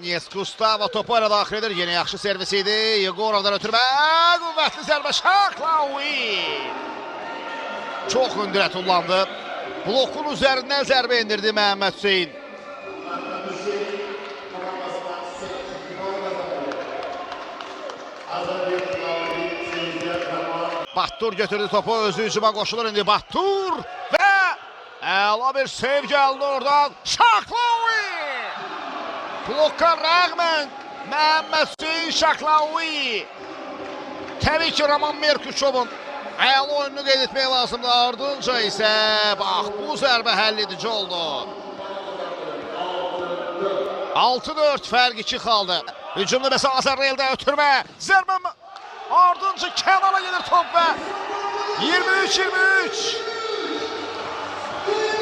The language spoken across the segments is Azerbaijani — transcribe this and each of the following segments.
Yes, Gustavo topu arada daxil edir. Yenə yaxşı servis idi. Yegorovdan ötürmə. Qüvvətli zərbə. Şaklaoui. Çox hündürə tullandı. Blokun üzərindən zərbə indirdi Məhəmməd Hüseyin. Battur götürdü topu. Özü hücuma qoşulur indi. Battur və əla bir sev gəldi oradan. Şaklaoui. Bloka rağmen Məhəmməd Hüseyin Şaklaoui. Təbii ki, Roman Merkuşovun əla oyununu qeyd etmək lazımdır. Ardınca isə bax, bu zərbə həlledici oldu. 6-4 fərq 2 qaldı. Hücumlu məsələ Azərreldə ötürmə. Zərbə ardınca kənara gelir top və 23-23.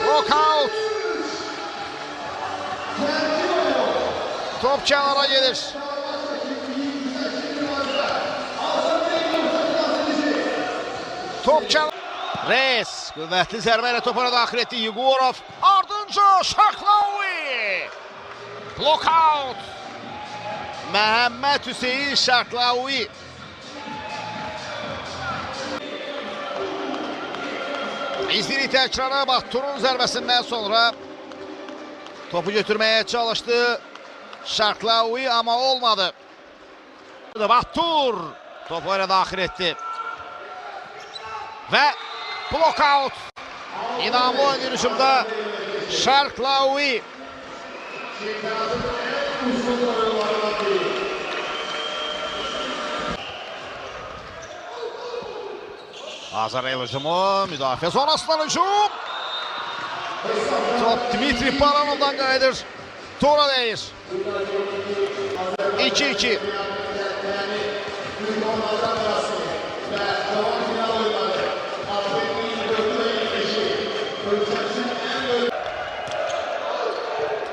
Lockout. Top kənara gelir. Top kənara. Reis qüvvətli zərbə ilə topara daxil etdi. Yegorov. Ardınca Şaklaoui. Lockout. Məhəmməd Hüseyin Şaklaoui. İzliri təkrarı Battur'un zərbəsindən sonra topu götürməyə çalışdı Şaklaoui ama olmadı. Battur topu öyle daxil etdi. Və blokout. İnamlı oyun hücumda Şaklaoui. Azarel hücumu, müdafiə zonasından hücum. Top Dmitri Baranov'dan qayıdır. Tora deyir. 2-2.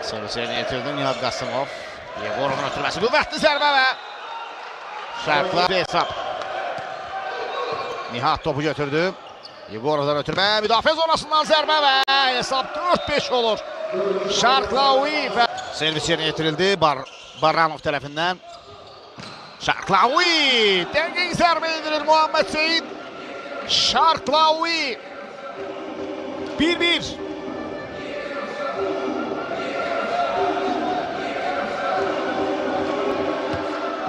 Servisini yetirdi Nihat Qasımov. Yegorovun ötürməsi. Qüvvətli zərbə və Şaklaoui hesab. Nihat topu götürdü. Yegorovdan ötürmə. Müdafiə zonasından zərbə və hesab 4-5 olur. Şaklaoui və servis yerinə yetirildi Baranov tərəfindən. Şaklaoui dəqiq zərbə indirir Məhəmməd Hüseyin. Şaklaoui 1-1.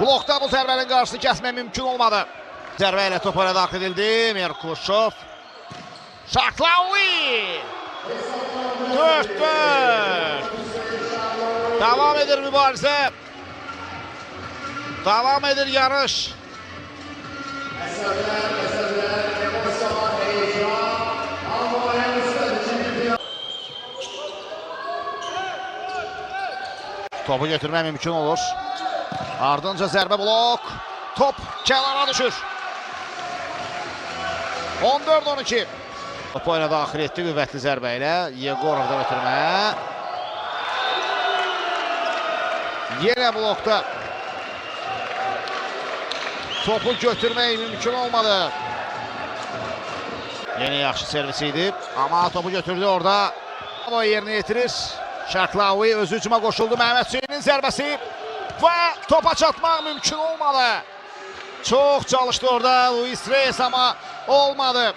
Blokda bu zərbənin qarşısını kəsmək mümkün olmadı. Zərbə ilə topara daxil edildi. Merkuşov. Şaklaoui. 4-4. Devam edir mübarizə. Devam edir yarış. Topu götürmək mümkün olur. Ardınca zərbə blok. Top kənara düşür. 14-12. Topu oyuna daxil etdi qüvvətli zərbə ilə. Yegorovdan ötürmə. Yenə blokda. Topu götürmək mümkün olmadı. Yenə yaxşı servisi idi. Amma topu götürdü orada. Ama yerinə yetirir. Şaklaoui öz hücuma qoşuldu. Məhəmməd Hüseyinin zərbəsi. Və topa çatmaq mümkün olmadı. Çox çalışdı orada Luis Reis ama olmadı.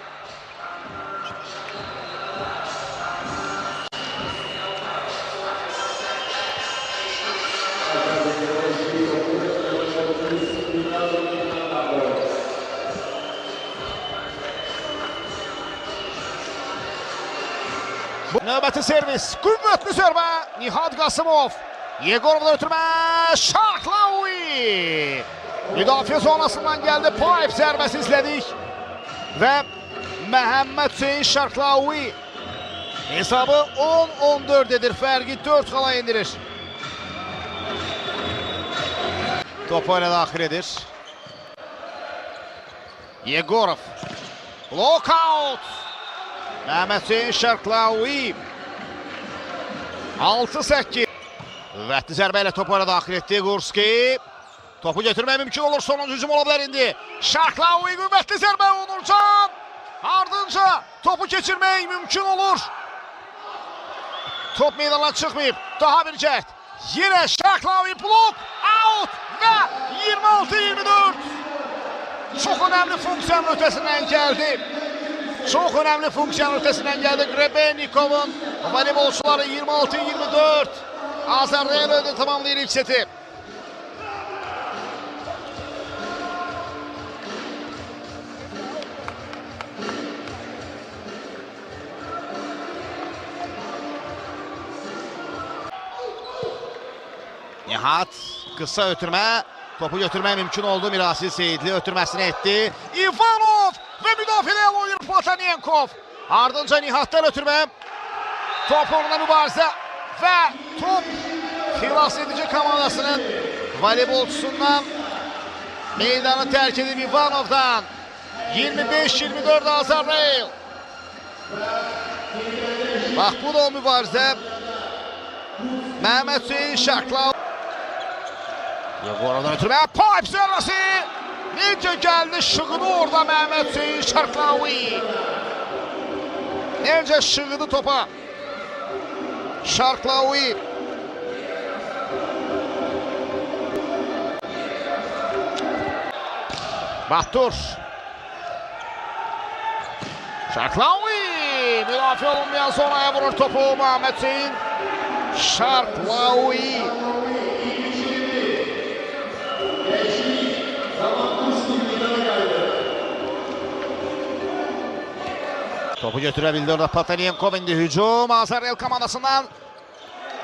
Növbəti servis. Qüvvətli zərbə. Nihat Qasımov. Yegorovdan ötürmə. Şaklaoui. Müdafiə zonasından gəldi. Pipe zərbəsi izlədik. Və Məhəmməd Hüseyin Şaklaoui hesabı 10-14 edir. Fərqi 4 xala indirir. Topu ilə daxil edir. Yegorov. Lockout. Məhəmməd Hüseyin Şaklaoui. 6-8. Qüvvətli zərbə ilə topu ilə daxil etdi. Qurski. Topu götürmək mümkün olur. Sonuncu hücum ola bilər indi. Şaklaoui qüvvətli zərbə. Onurcan. Ardınca topu keçirmək mümkün olur. Top meydana çıxmayıb. Daha bir cəhd. Yine Şaklavi blok, out ve 26-24. Çok önemli funksiyanın ötesinden geldi. Çok önemli funksiyanın ötesinden geldi. Grebenikov'un voleybolçuları 26-24. Azerbaycan öyle tamamlayır ilk seti. Nihat kısa ötürmə, topu götürmək mümkün oldu. Mirasil Seyidli ötürməsini etdi. Ivanov ve müdafiəyə oyun Platonenko. Ardınca Nihat'tan ötürmə. Top onunla mübarizə ve top xilas edici komandasının voleybolçusundan meydanı terk edip Ivanov'dan 25-24 Azerbaycan. Bak bu da o mübarizə. Mehmet Hüseyin Şaklavi. Yegorov'dan ötürmə, pipe zərbəsi. Necə gəldi şığıdı orada Mehmet Hüseyin Şaklavi. Necə şığıdı topa. Şaklavi. Bahtur. Şaklavi. Müdafiə olunmayan sonraya vurur topu Mehmet Hüseyin Şaklavi. Topu götürebildi orada Platonenko, indi hücum Azerbaycan komandasından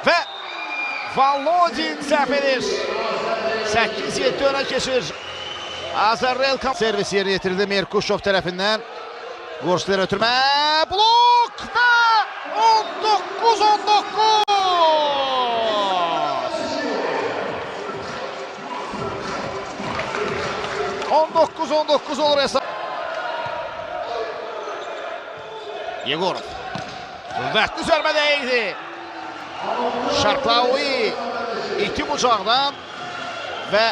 ve Volodin səhv edir. 8-7 öne geçir. Azerbaycan servis yeri getirildi Merkuşov tarafından. Gorşlar ötürmə, blok ve 19-19. 19-19 olur hesap. Yegorov. Kuvvetli zərbə değdi. Şaklavi iti bucaqdan ve